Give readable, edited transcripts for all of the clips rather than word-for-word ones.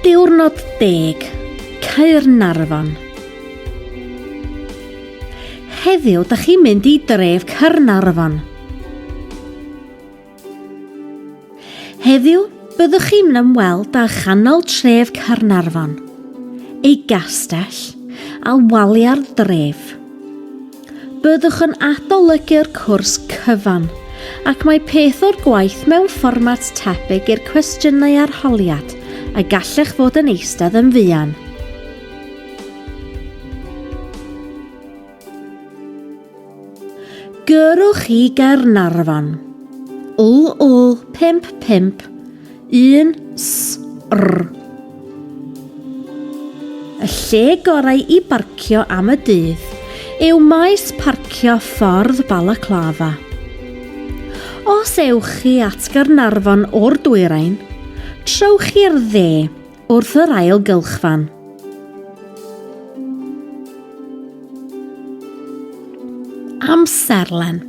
Diwrnod 10, Caernarfon. Heddiw, da chi'n mynd i dref Caernarfon. Heddiw, byddwch chi'n ymweld â chanol tref Caernarfon, ei gastell a walia'r dref. Byddwch yn adolygu'r cwrs cyfan ac mae peth o'r gwaith mewn fformat tebyg i'r cwestiynau arholiad a gallech fod yn eistedd yn fuan. Gyrwch i Gaernarfon. O 55 1 SR. Y lle gorau i barcio am y dydd yw maes parcio ffordd Balaclava. Os ewch chi at Gaernarfon o'r dwyrain, trowch i'r dde wrth yr ail gylchfan. Amserlen.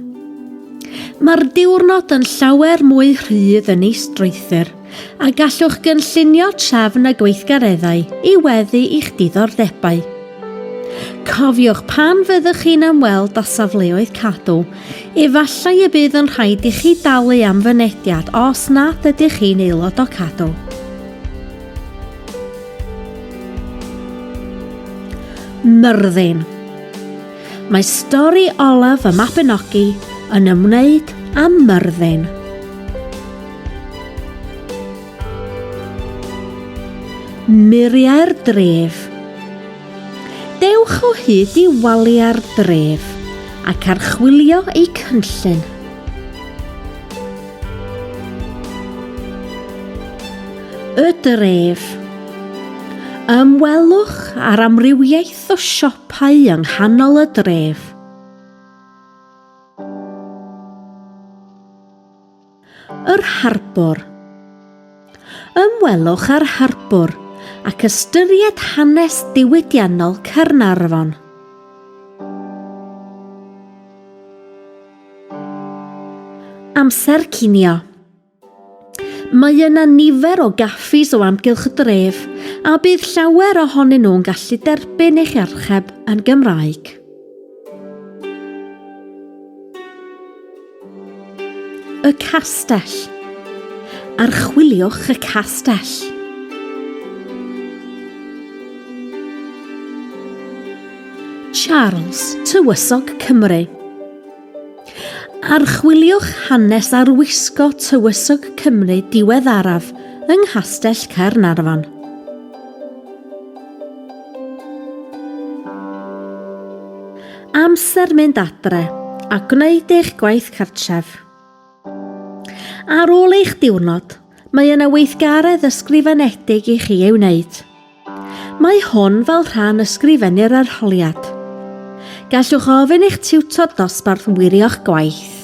Mae'r diwrnod yn llawer mwy rhydd yn ei strwythur a gallwch gynllunio trefn y gweithgareddau i weddi i'ch diddordebau. Cofiwch pan fyddwch chi'n ymweld â safleoedd cadw, efallai y bydd yn rhaid i chi dalu am fynediad os nad ydych chi'n aelod o cadw. Myrddin. Mae stori olaf y Mabinogi yn ymwneud â Myrddin. Muriau'r dref. Dewch o hyd i walia'r dref ac archwilio ei cynllun. Y dref. Ymwelwch ar amrywiaeth o siopau yng nghanol y dref. Yr harbwr. Ymwelwch ar harbwr ac ystyried hanes diwydiannol Caernarfon. Amser cinio. Mae yna nifer o gaffis o amgylch y dref a bydd llawer ohonyn nhw'n gallu derbyn eich archeb yn Gymraeg. Y castell. Archwiliwch y castell. Charles, Tywysog Cymru. Archwiliwch hanes arwisgo Tywysog Cymru diweddaraf yng Nghastell Caernarfon. Amser mynd adre a gwneud eich gwaith cartref. Ar ôl eich diwrnod, mae yna weithgaredd ysgrifenedig i chi ei wneud. Mae hwn fel rhan ysgrifennu'r arholiad. Gallwch ofyn eich tiwtor dosbarth wirio'ch gwaith.